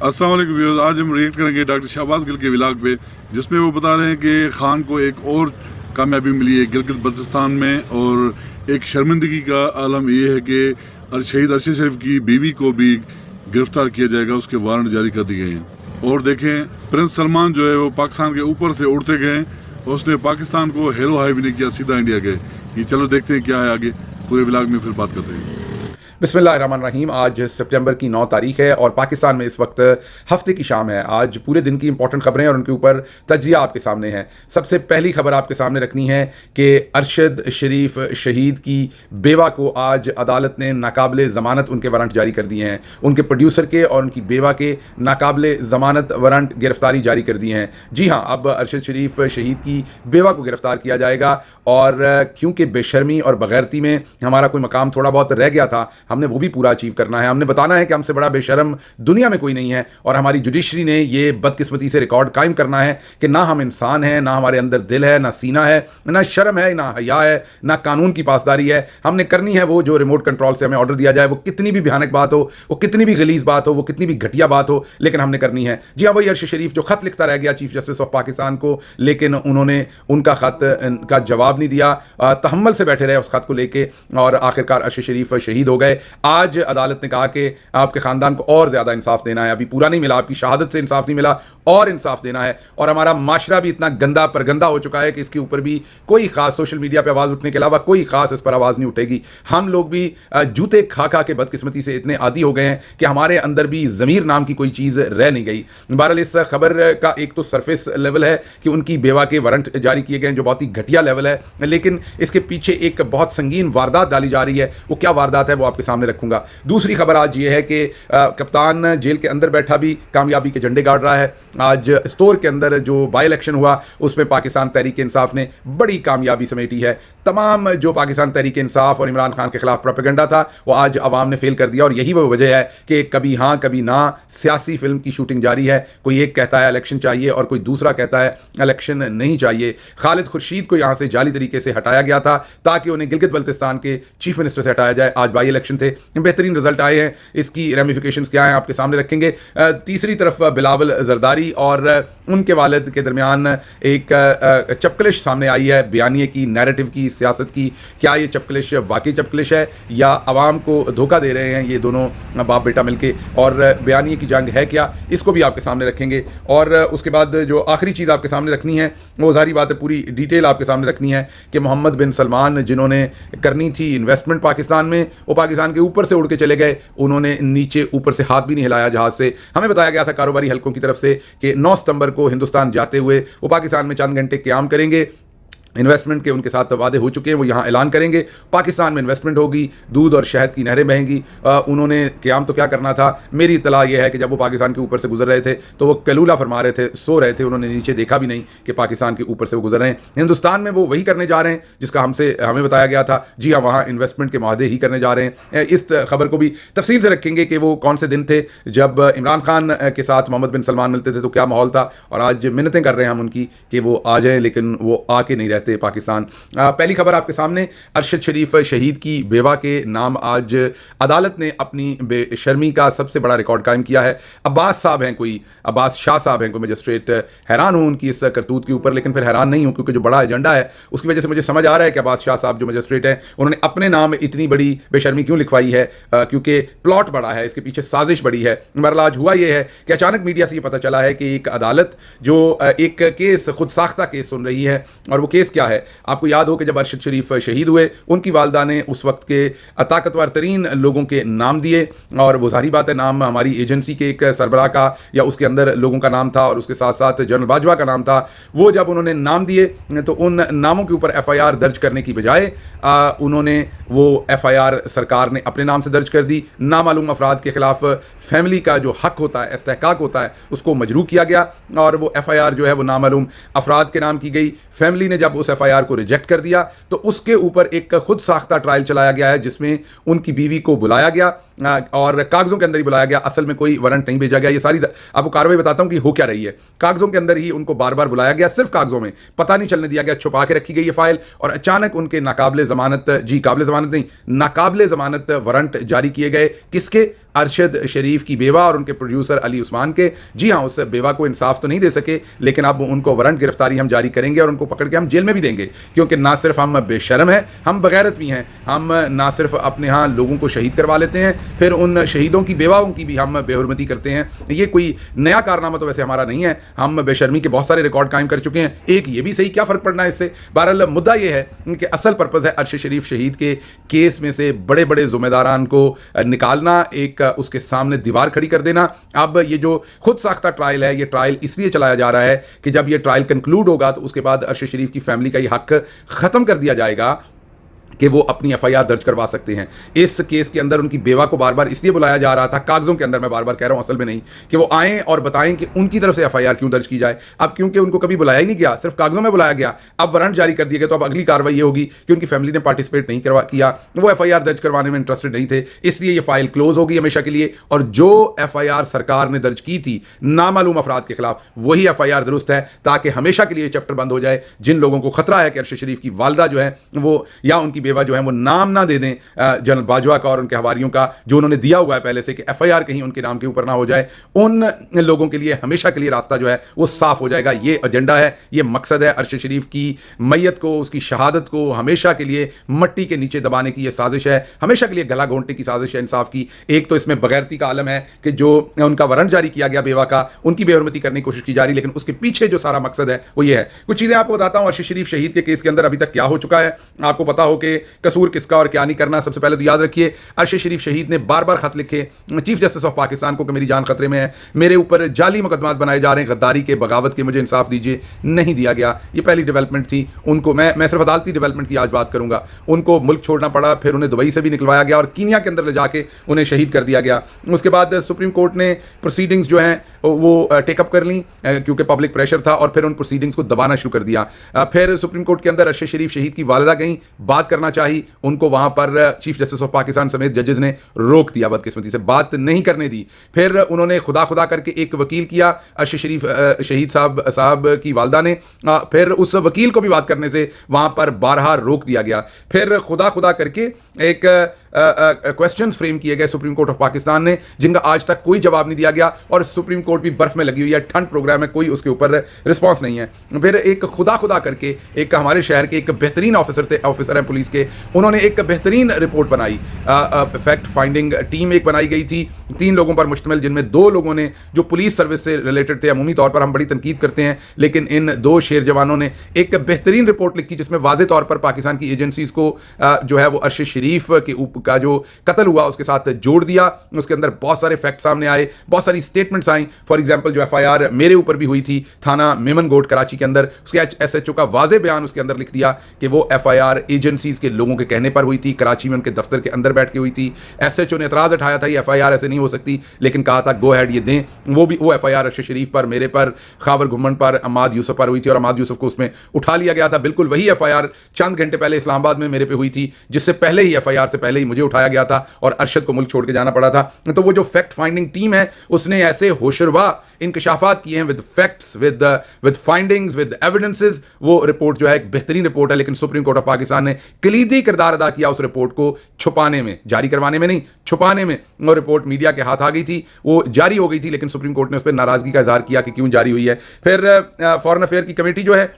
अस्सलाम वालेकुम व्यूअर्स, आज हम रिएक्ट करेंगे डॉक्टर शहबाज गिल के व्लॉग पे, जिसमें वो बता रहे हैं कि खान को एक और कामयाबी मिली है गिलगित बल्तिस्तान में। और एक शर्मिंदगी का आलम ये है कि शहीद अरशद शरीफ की बीवी को भी गिरफ्तार किया जाएगा, उसके वारंट जारी कर दिए गए हैं। और देखें, प्रिंस सलमान जो है वो पाकिस्तान के ऊपर से उड़ते गए और उसने पाकिस्तान को हेलो हाई भी नहीं किया, सीधा इंडिया गए। ये चलो देखते हैं क्या है आगे, पूरे व्लॉग में फिर बात करते हैं। बिस्मिल्लाहिर्रहमानिर्रहीम। आज सितंबर की 9 तारीख है और पाकिस्तान में इस वक्त हफ्ते की शाम है। आज पूरे दिन की इंपॉर्टेंट खबरें और उनके ऊपर तजिया आपके सामने है। सबसे पहली खबर आपके सामने रखनी है कि अरशद शरीफ शहीद की बेवा को आज अदालत ने नाकाबिले ज़मानत उनके वारंट जारी कर दिए हैं। उनके प्रोड्यूसर के और उनकी बेवा के नाकाबिले ज़मानत वारंट गिरफ्तारी जारी कर दिए हैं। जी हाँ, अब अरशद शरीफ शहीद की बेवा को गिरफ्तार किया जाएगा। और क्योंकि बेशर्मी और बगैरती में हमारा कोई मकाम थोड़ा बहुत रह गया था, हमने वो भी पूरा अचीव करना है। हमने बताना है कि हमसे बड़ा बेशर्म दुनिया में कोई नहीं है और हमारी जुडिशरी ने ये बदकिस्मती से रिकॉर्ड कायम करना है कि ना हम इंसान हैं, ना हमारे अंदर दिल है, ना सीना है, ना शर्म है, ना हया है, ना कानून की पासदारी है। हमने करनी है वो जो रिमोट कंट्रोल से हमें ऑर्डर दिया जाए, वो कितनी भी भयानक बात हो, वो कितनी भी गलीज बात हो, वो कितनी भी घटिया बात हो, लेकिन हमने करनी है। जी हाँ, वही अरशद शरीफ जो खत लिखता रह गया चीफ जस्टिस ऑफ पाकिस्तान को, लेकिन उन्होंने उनका खत का जवाब नहीं दिया, तहम्मुल से बैठे रहे उस खत को लेके और आखिरकार अरशद शरीफ शहीद हो गए। आज अदालत ने कहा कि आपके ख़ानदान को और ज़्यादा इंसाफ देना है, अभी पूरा नहीं मिला, आपकी शहादत से इंसाफ नहीं मिला, और इंसाफ देना है। और हमारा माशरा भी इतना गंदा परगंदा हो चुका है कि इसके ऊपर भी कोई ख़ास सोशल मीडिया पे आवाज़ उठने के अलावा कोई ख़ास इस पर आवाज़ नहीं उठेगी। हम लोग भी जूते खा खा के बदकिस्मती से इतने आदी हो गए हैं कि हमारे अंदर भी ज़मीर नाम की कोई चीज़ रह नहीं गई। बहरहाल इस खबर का एक तो सरफेस लेवल है कि उनकी बेवा के वारंट जारी किए गए हैं, जो बहुत ही घटिया लेवल है, लेकिन इसके पीछे एक बहुत संगीन वारदात डाली जा रही है। वो क्या वारदात है वो आपके सामने रखूंगा। दूसरी खबर आज ये है कि कप्तान जेल के अंदर बैठा भी कामयाबी के झंडे गाड़ रहा है। आज स्टोर के अंदर जो बाई इलेक्शन हुआ उसमें पाकिस्तान तहरीक इंसाफ ने बड़ी कामयाबी समेटी है। तमाम जो पाकिस्तान तहरीक इंसाफ और इमरान खान के खिलाफ प्रोपेगेंडा था वो आज अवाम ने फेल कर दिया। और यही वो वजह है कि कभी हाँ कभी ना सियासी फिल्म की शूटिंग जारी है। कोई एक कहता है इलेक्शन चाहिए और कोई दूसरा कहता है इलेक्शन नहीं चाहिए। खालिद खुर्शीद को यहाँ से जाली तरीके से हटाया गया था ताकि उन्हें गिलगित बल्तिस्तान के चीफ मिनिस्टर से हटाया जाए। आज बाई इलेक्शन थे, बेहतरीन रिजल्ट आए हैं, इसकी रेमिफिकेशंस क्या हैं आपके सामने रखेंगे। तीसरी तरफ बिलावल जरदारी और उनके वालिद के दरमियान एक चपकलिश सामने आई है, बयानिए की, नैरेटिव की, सियासत की। क्या ये चपकलिश वाकई चपकलिश है या आवाम को धोखा दे रहे हैं ये दोनों बाप बेटा मिलके, और बयानिए की जंग है क्या, इसको भी आपके सामने रखेंगे। और उसके बाद जो आखिरी चीज़ आपके सामने रखनी है वो सारी बात है, पूरी डिटेल आपके सामने रखनी है कि मोहम्मद बिन सलमान जिन्होंने करनी थी इन्वेस्टमेंट पाकिस्तान में, वो पाकिस्तान के ऊपर से उड़ के चले गए, उन्होंने नीचे ऊपर से हाथ भी नहीं हिलाया जहाज से। हमें बताया गया था कारोबारी हलकों की तरफ से कि 9 सितंबर को हिंदुस्तान जाते हुए वो पाकिस्तान में चंद घंटे क़याम करेंगे। इन्वेस्टमेंट के उनके साथ वादे हो चुके हैं, वो यहाँ ऐलान करेंगे, पाकिस्तान में इन्वेस्टमेंट होगी, दूध और शहद की नहरें बहेंगी। उन्होंने क़याम तो क्या करना था, मेरी इतला ये है कि जब वो पाकिस्तान के ऊपर से गुजर रहे थे तो वो कलूला फरमा रहे थे, सो रहे थे, उन्होंने नीचे देखा भी नहीं कि पाकिस्तान के ऊपर से वो गुजर रहे हैं। हिंदुस्तान में वो वही करने जा रहे हैं जिसका हमें बताया गया था। जी हाँ, वहाँ इन्वेस्टमेंट के माहदे ही करने जा रहे हैं। इस खबर को भी तफसील से रखेंगे कि वो कौन से दिन थे जब इमरान खान के साथ मोहम्मद बिन सलमान मिलते थे, तो क्या माहौल था। और आज मिन्नतें कर रहे हैं हम उनकी कि वो आ जाएँ, लेकिन वो आके नहीं रहते पाकिस्तान। पहली खबर आपके सामने, अरशद शरीफ शहीद की बेवा के नाम आज अदालत ने अपनी बेशर्मी का सबसे बड़ा रिकॉर्ड कायम किया है। अब्बास शाह साहब हैं कोई मजिस्ट्रेट। हैरान हूं उनकी इस करतूत के ऊपर, लेकिन फिर हैरान नहीं हूं क्योंकि जो बड़ा एजेंडा है उसकी वजह से मुझे समझ आ रहा है कि अब्बास शाह साहब जो मजिस्ट्रेट हैं उन्होंने अपने नाम इतनी बड़ी बेशर्मी क्यों लिखवाई है, क्योंकि प्लॉट बड़ा है, इसके पीछे साजिश बड़ी है। बहरहाल आज हुआ यह है कि अचानक मीडिया से ये पता चला है कि एक अदालत जो एक केस खुद साख्ता केस सुन रही है, और वो केस क्या है आपको याद हो कि जब अरशद शरीफ शहीद हुए उनकी वालदा ने उस वक्त के ताकतवर तरीन लोगों के नाम दिए, और वो सारी बात है, नाम हमारी एजेंसी के एक सरबराह का या उसके अंदर लोगों का नाम था और उसके साथ साथ जनरल बाजवा का नाम था। वो जब उन्होंने नाम दिए तो उन नामों के ऊपर FIR दर्ज करने की बजाय उन्होंने वो FIR सरकार ने अपने नाम से दर्ज कर दी। नामालूम अफराद के खिलाफ फैमिली का जो हक होता है, इस्तेहकाक होता है, उसको मजरू किया गया और वो FIR जो है वो नामालूम अफराद के नाम की गई। फैमिली ने जब उस FIR को रिजेक्ट कर दिया तो उसके ऊपर एक खुद साख्ता ट्रायल चलाया गया है जिसमें उनकी बीवी को बुलाया गया और कागजों के अंदर ही बुलाया गया, असल में कोई वारंट नहीं भेजा गया। ये सारी आपको कार्रवाई बताता हूं कि हो क्या रही है। कागजों के अंदर ही उनको बार बार बुलाया गया, सिर्फ कागजों में, पता नहीं चलने दिया गया, छुपा के रखी गई ये फाइल, और अचानक उनके नाकाबिले जमानत, जी काबिले जमानत नहीं, नाकाबिले जमानत वारंट जारी किए गए। किसके? अरशद शरीफ की बेवा और उनके प्रोड्यूसर अली उस्मान के। जी हाँ, उस बेवा को इंसाफ तो नहीं दे सके, लेकिन अब उनको वारंट गिरफ्तारी हम जारी करेंगे और उनको पकड़ के हम जेल में भी देंगे, क्योंकि ना सिर्फ हम बेशर्म हैं, हम बगैरत भी हैं। हम ना सिर्फ अपने यहाँ लोगों को शहीद करवा लेते हैं, फिर उन शहीदों की बेवाओं की भी हम बेहुरमती करते हैं। ये कोई नया कारनामा तो वैसे हमारा नहीं है, हम बेशर्मी के बहुत सारे रिकॉर्ड कायम कर चुके हैं। एक ये भी सही, क्या फ़र्क पड़ना है इससे? बहरहाल मुद्दा ये है कि असल पर्पज़ है अरशद शरीफ शहीद के केस में से बड़े बड़े ज़िम्मेदारान को निकालना, एक उसके सामने दीवार खड़ी कर देना। अब ये जो खुद साख्ता ट्रायल है, ये ट्रायल इसलिए चलाया जा रहा है कि जब ये ट्रायल कंक्लूड होगा तो उसके बाद अरशद शरीफ की फैमिली का ये हक ख़त्म कर दिया जाएगा कि वो अपनी एफआईआर दर्ज करवा सकते हैं। इस केस के अंदर उनकी बेवा को बार बार इसलिए बुलाया जा रहा था, कागजों के अंदर, मैं बार बार कह रहा हूं, असल में नहीं, कि वो आएँ और बताएं कि उनकी तरफ से एफआईआर क्यों दर्ज की जाए। अब क्योंकि उनको कभी बुलाया ही नहीं गया, सिर्फ कागजों में बुलाया गया, अब वारंट जारी कर दिए गए, तो अब अगली कार्रवाई ये होगी कि उनकी फैमिली ने पार्टिसिपेट नहीं किया, वो एफआईआर दर्ज करवाने में इंटरेस्टेड नहीं थे, इसलिए ये फाइल क्लोज होगी हमेशा के लिए। और जो एफआईआर सरकार ने दर्ज की थी नामालूम अफराद के खिलाफ, वही एफआईआर दुरुस्त है, ताकि हमेशा के लिए चैप्टर बंद हो जाए। जिन लोगों को खतरा है कि अरशद शरीफ की वालदा जो है वो, या उनकी बेवा जो है वो नाम ना दे दें जनरल बाजवा का और उनके हवारियों का, जो उन्होंने दिया हुआ है पहले से, कि एफआईआर कहीं उनके नाम के ऊपर ना हो जाए, उन लोगों के लिए हमेशा के लिए रास्ता जो है वो साफ हो जाएगा। ये एजेंडा है, ये मकसद है। अरशद शरीफ की मैयत को, उसकी शहादत को हमेशा के लिए मट्टी के नीचे दबाने की ये साजिश है, हमेशा के लिए गला घोंटने की साजिश है इंसाफ की। एक तो इसमें बगैरती का आलम है कि जो उनका वारंट जारी किया गया बेवा का, उनकी बेहुरमती करने की कोशिश की जा रही, लेकिन उसके पीछे जो सारा मकसद है वो ये है। कुछ चीज़ें आपको बताता हूँ अरशद शरीफ शहीद के केस के अंदर अभी तक क्या हो चुका है, आपको पता हो कि कसूर किसका और क्या नहीं करना। सबसे पहले तो याद रखिए, अरशद शरीफ शहीद ने बार बार खत लिखे चीफ जस्टिस ऑफ पाकिस्तान को कि मेरी जान खतरे में है, मेरे ऊपर जाली मुकदमात बनाए जा रहे हैं, गद्दारी के, बगावत के, मुझे इंसाफ दीजिए। नहीं दिया गया। ये पहली डेवलपमेंट थी। उनको मैं सिर्फ अदालती डेवलपमेंट की आज बात करूंगा। उनको मुल्क छोड़ना पड़ा, फिर उन्हें दुबई से भी निकलवाया गया और कीनिया के अंदर ले जाके उन्हें शहीद कर दिया गया। उसके बाद सुप्रीम कोर्ट ने प्रोसीडिंग्स जो हैं वो टेकअप कर ली, क्योंकि पब्लिक प्रेशर था, और फिर उन प्रोसीडिंग्स को दबाना शुरू कर दिया। फिर सुप्रीम कोर्ट के अंदर अरशद शरीफ शहीद की वालिदा गई, बात करना चाहिए, उनको वहां पर चीफ जस्टिस ऑफ पाकिस्तान समेत जजेस ने रोक दिया, बदकिस्मती से बात नहीं करने दी। फिर उन्होंने खुदा खुदा करके एक वकील किया अरशद शरीफ शहीद साहब की वालिदा ने, फिर उस वकील को भी बात करने से वहां पर बारहा रोक दिया गया। फिर खुदा खुदा करके एक क्वेश्चंस फ्रेम किए गए सुप्रीम कोर्ट ऑफ पाकिस्तान ने, जिनका आज तक कोई जवाब नहीं दिया गया, और सुप्रीम कोर्ट भी बर्फ में लगी हुई है, ठंड प्रोग्राम है, कोई उसके ऊपर रिस्पांस नहीं है। फिर एक खुदा खुदा करके एक हमारे शहर के एक बेहतरीन ऑफिसर हैं पुलिस के, उन्होंने एक बेहतरीन रिपोर्ट बनाई, फैक्ट फाइंडिंग टीम एक बनाई गई थी 3 लोगों पर मुश्तमिल, जिनमें 2 लोगों ने जो पुलिस सर्विस से रिलेटेड थे। अमूमी तौर पर हम बड़ी तनकीद करते हैं, लेकिन इन 2 शेर जवानों ने एक बेहतरीन रिपोर्ट लिखी, जिसमें वाज़े तौर पर पाकिस्तान की एजेंसीज को जो है वो अरशद शरीफ का जो कत्ल हुआ उसके साथ जोड़ दिया। उसके अंदर बहुत सारे फैक्ट सामने आए, बहुत सारी स्टेटमेंट्स आई। फॉर एग्जांपल जो एफआईआर मेरे ऊपर भी हुई थी थाना मेमन गोट कराची के अंदर, उसके एसएचओ का वाज़े बयान उसके अंदर लिख दिया कि वो एफआईआर एजेंसीज के लोगों के कहने पर हुई थी, कराची में उनके दफ्तर के अंदर बैठ के हुई थी। एसएचओ ने एतराज़ उठाया था ये एफआईआर ऐसे नहीं हो सकती, लेकिन कहा था गो हैड ये दें। वो एफआईआर अरशद शरीफ पर, मेरे पर, खावर घुमन पर, अम्माद यूसुफ पर हुई थी, और अम्माद यूसुफ को उसमें उठा लिया गया था। बिल्कुल वही एफआईआर चंद घंटे पहले इस्लामाबाद में मेरे पे हुई थी, जिससे पहले ही एफआईआर से पहले ही मुझे उठाया गया था और अरशद को मुल्क छोड़ के जाना पड़ा था। तो वो जो फैक्ट फाइंडिंग टीम है उसने ऐसे होशरुबा इंकशाफात किए हैं with facts, with findings, with evidences. वो रिपोर्ट जो है एक बेहतरीन रिपोर्ट है, लेकिन सुप्रीम कोर्ट ऑफ पाकिस्तान ने कलीदी किरदार अदा किया उस रिपोर्ट को छुपाने में, जारी करवाने में नहीं, छुपाने में। वो रिपोर्ट मीडिया के हाथ आ गई थी, वो जारी हो गई थी, लेकिन सुप्रीम कोर्ट ने उस पर नाराजगी का इजहार किया कि क्यों जारी हुई है। फिर फॉरेन अफेयर की कमेटी जो है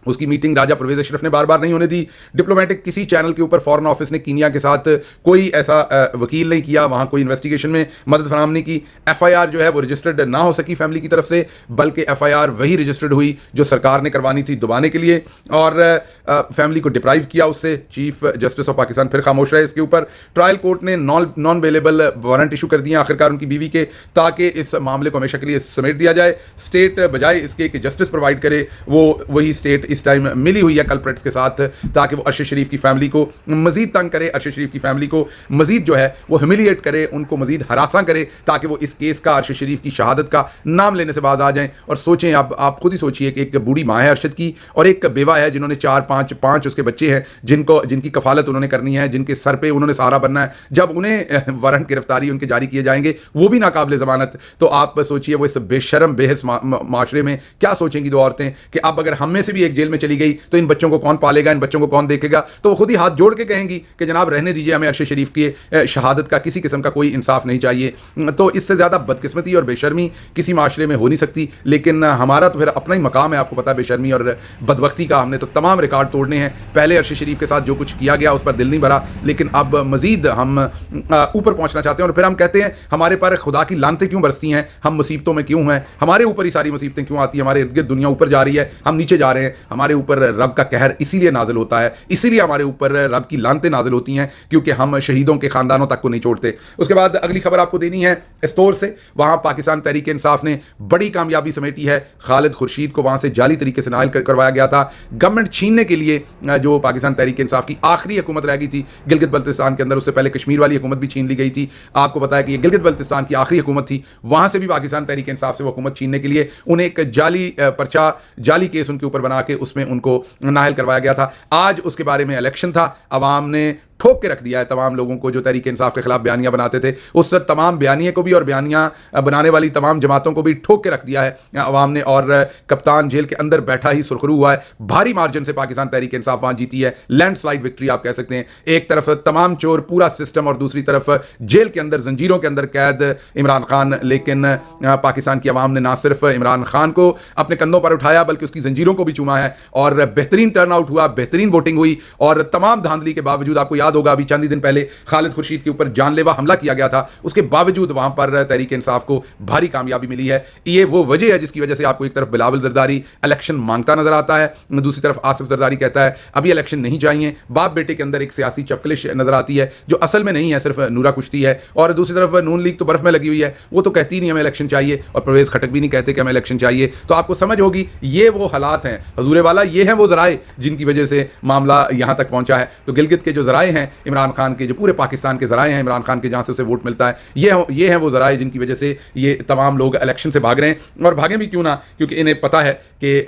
उसकी मीटिंग राजा परवेज अशरफ ने बार बार नहीं होने दी। डिप्लोमेटिक किसी चैनल के ऊपर फॉरेन ऑफिस ने कीनिया के साथ कोई ऐसा वकील नहीं किया, वहाँ कोई इन्वेस्टिगेशन में मदद फराहम नहीं की। एफआईआर जो है वो रजिस्टर्ड ना हो सकी फैमिली की तरफ से, बल्कि एफआईआर वही रजिस्टर्ड हुई जो सरकार ने करवानी थी दबाने के लिए, और फैमिली को डिप्राइव किया उससे। चीफ जस्टिस ऑफ पाकिस्तान फिर खामोश रहे इसके ऊपर। ट्रायल कोर्ट ने नॉन अवेलेबल वारंट इशू कर दिया आखिरकार उनकी बीवी के, ताकि इस मामले को हमेशा के लिए समेट दिया जाए। स्टेट बजाय इसके कि जस्टिस प्रोवाइड करे, वो वही स्टेट इस टाइम मिली हुई है कल्प्रिट्स के साथ, ताकि वो अरशद शरीफ की फैमिली को मजीद तंग करे, अरशद शरीफ की फैमिली को मजीद जो है वो ह्यूमिलिएट करे, उनको मजीद हरासा करे, ताकि वो इस केस का, अरशद शरीफ की शहादत का नाम लेने से बाज आ जाएं। और सोचें, अब आप खुद ही सोचिए कि एक बूढ़ी माँ है अरशद की और एक बेवा है जिन्होंने 4-5 उसके बच्चे हैं जिनकी कफालत उन्होंने करनी है, जिनके सर पे उन्होंने सहारा बनना है। जब उन्हें वारंट गिरफ्तारी उनके जारी किए जाएंगे, वो भी नाकाबिल ज़मानत, तो आप सोचिए वो इस बेशरम बेहस माशरे में क्या सोचेंगी दो औरतें कि अब अगर हम में से भी एक जेल में चली गई तो इन बच्चों को कौन पालेगा, इन बच्चों को कौन देखेगा। तो वो खुद ही हाथ जोड़ के कहेंगी कि जनाब रहने दीजिए, हमें अरशद शरीफ की शहादत का किसी किस्म का कोई इंसाफ नहीं चाहिए। तो इससे ज़्यादा बदकिस्मती और बेशर्मी किसी माशरे में हो नहीं सकती। लेकिन हमारा तो फिर अपना ही मकाम है, आपको पता है, बेशर्मी और बदबख्ती का। हमने तो तमाम रिकॉर्ड तोड़ने हैं। पहले अरशद शरीफ के साथ जो कुछ किया गया उस पर दिल नहीं भरा, लेकिन अब मजीद हम ऊपर पहुंचना चाहते हैं। और फिर हम कहते हैं हमारे पर खुदा की लानतें क्यों बरसती हैं, हम मुसीबतों में क्यों हैं, हमारे ऊपर ही सारी मुसीबतें क्यों आती हैं, हमारे इर्द गिर्द दुनिया ऊपर जा रही है, हम नीचे जा रहे हैं। हमारे ऊपर रब का कहर इसीलिए नाजिल होता है, इसीलिए हमारे ऊपर रब की लानतें नाजिल होती हैं, क्योंकि हम शहीदों के खानदानों तक को नहीं छोड़ते। उसके बाद अगली खबर आपको देनी है एस्तोर से। वहां पाकिस्तान तहरीक इंसाफ ने बड़ी कामयाबी समेटी है। खालिद खुर्शीद को वहां से जाली तरीके से नाइल करवाया गया था। गवर्नमेंट छीनने के लिए जो पाकिस्तान तहरीक इंसाफ की आखिरी हुकूमत रह गई थी गिलगित बल्तिस्तान के अंदर, उससे पहले कश्मीर वाली हुकूमत भी छीन ली गई थी। आपको पता है कि ये गिलगित बल्तिस्तान की आखिरी हुकूमत थी, वहां से भी पाकिस्तान तहरीक इंसाफ से वो हुकूमत छीनने के लिए उन्हें एक जाली केस उनके ऊपर बना के उसमें उनको नाहल करवाया गया था। आज उसके बारे में इलेक्शन था, अवाम ने ठोक के रख दिया है तमाम लोगों को जो तहरीक इंसाफ के खिलाफ बयानियां बनाते थे। उस तमाम बयानिए को भी और बयानियां बनाने वाली तमाम जमातों को भी ठोक के रख दिया है अवाम ने। और कप्तान जेल के अंदर बैठा ही सुरखरू हुआ है। भारी मार्जिन से पाकिस्तान तहरीक इंसाफ वहां जीती है, लैंडस्लाइड विक्ट्री आप कह सकते हैं। एक तरफ तमाम चोर, पूरा सिस्टम, और दूसरी तरफ जेल के अंदर जंजीरों के अंदर कैद इमरान खान। लेकिन पाकिस्तान की अवाम ने ना सिर्फ इमरान खान को अपने कंधों पर उठाया बल्कि उसकी जंजीरों को भी चूमा है और बेहतरीन टर्नआउट हुआ, बेहतरीन वोटिंग हुई। और तमाम धांधली के बावजूद, आपको याद होगा अभी चंद ही दिन पहले खालिद खुर्शीद के ऊपर जानलेवा हमला किया गया था, उसके बावजूद वहां पर तहरीक इंसाफ को भारी कामयाबी मिली है। ये वो वजह है जिसकी वजह से आपको एक तरफ बिलावल जरदारी इलेक्शन मांगता नजर आता है, दूसरी तरफ आसिफ जरदारी कहता है अभी इलेक्शन नहीं चाहिए। बाप बेटे के अंदर एक सियासी चपकलिश नजर आती है जो असल में नहीं है, सिर्फ नूरा कुश्ती है। और दूसरी तरफ नून लीग तो बर्फ में लगी हुई है, वो तो कहती नहीं हमें इलेक्शन चाहिए, और परवेज खटक भी नहीं कहते कि हमें इलेक्शन चाहिए। तो आपको समझ होगी ये वो हालात हैं हजूरे वाला, ये हैं वो जराए जिनकी वजह से मामला यहां तक पहुंचा है। तो गिलगित के जो जराए हैं इमरान खान के, जो पूरे पाकिस्तान के जराए हैं इमरान खान के जहां से उसे वोट मिलता है, ये हैं वो जराए जिनकी वजह से ये तमाम लोग इलेक्शन से भाग रहे हैं। और भागें भी क्यों ना, क्योंकि इन्हें पता है कि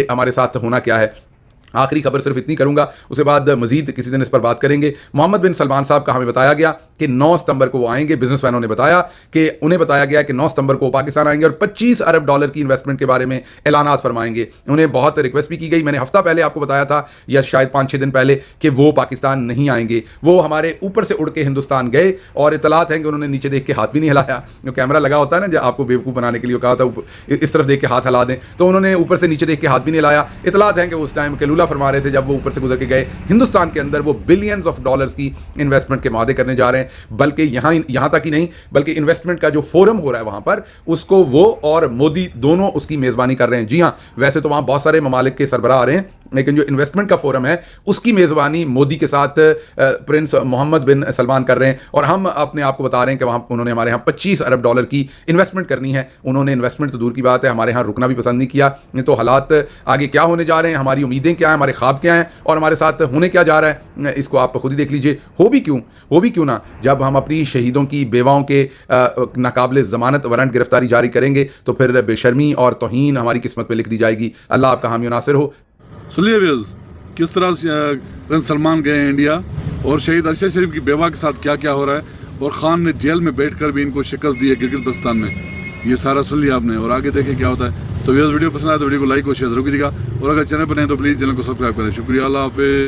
हमारे साथ होना क्या है। आखिरी खबर सिर्फ इतनी करूंगा, उसके बाद मजीद किसी दिन इस पर बात करेंगे। मोहम्मद बिन सलमान साहब का हमें बताया गया कि 9 सितंबर को वो आएंगे। बिजनेसमैनों ने बताया कि उन्हें बताया गया कि 9 सितंबर को पाकिस्तान आएंगे और $25 अरब की इन्वेस्टमेंट के बारे में ऐलानात फरमाएंगे। उन्हें बहुत रिक्वेस्ट भी की गई। मैंने हफ्ता पहले आपको बताया था या शायद 5-6 दिन पहले कि वो पाकिस्तान नहीं आएंगे। वो हमारे ऊपर से उड़ के हिंदुस्तान गए और इतलात हैं कि उन्होंने नीचे देख के हाथ भी नहीं हिलाया। जो कैमरा लगा होता है ना, जब आपको बेवकूफ़ बनाने के लिए कहा था इस तरफ देख के हाथ हिला दें, तो उन्होंने ऊपर से नीचे देख के हाथ भी नहीं हिलाया। इतलात हैं कि उस टाइम कैलूला फरमा रहे थे जब वो ऊपर से गुजर के गए। हिंदुस्तान के अंदर वो बिलियंस ऑफ डॉलर्स की इन्वेस्टमेंट के मादे करने जा रहे हैं। बल्कि यहां तक ही नहीं, बल्कि इन्वेस्टमेंट का जो फोरम हो रहा है वहां पर, उसको वो और मोदी दोनों उसकी मेजबानी कर रहे हैं। जी हां, वैसे तो वहां बहुत सारे ममालिक के सरबराह आ रहे हैं, लेकिन जो इन्वेस्टमेंट का फोरम है उसकी मेज़बानी मोदी के साथ प्रिंस मोहम्मद बिन सलमान कर रहे हैं। और हम अपने आप को बता रहे हैं कि वहाँ उन्होंने हमारे यहाँ $25 अरब की इन्वेस्टमेंट करनी है। उन्होंने इन्वेस्टमेंट तो दूर की बात है, हमारे यहाँ रुकना भी पसंद नहीं किया। तो हालात आगे क्या होने जा रहे हैं, हमारी उम्मीदें क्या हैं, हमारे ख्वाब क्या हैं और हमारे साथ होने क्या जा रहा है, इसको आप खुद ही देख लीजिए। हो भी क्यों ना, जब हम अपनी शहीदों की बेवाओं के नाकाबिल ज़मानत वारंट गिरफ्तारी जारी करेंगे तो फिर बेशर्मी और तौहीन हमारी किस्मत में लिख दी जाएगी। अल्लाह आपका हामी नासिर हो। सुनिए व्यूज़, किस तरह से प्रिंस सलमान गए हैं इंडिया और शहीद अरशद शरीफ की बेवा के साथ क्या क्या हो रहा है, और ख़ान ने जेल में बैठकर भी इनको शिकस्त दी है गिलगित बल्तिस्तान में। ये सारा सुन लिया आपने और आगे देखें क्या होता है। तो व्यूज़, वीडियो पसंद आए तो वीडियो को लाइक और शेयर जरूर कीजिएगा, और अगर चैनल पर नहीं तो प्लीज़ चैनल को सब्सक्राइब करें। शुक्रिया, अल्लाह हाफ़िज़।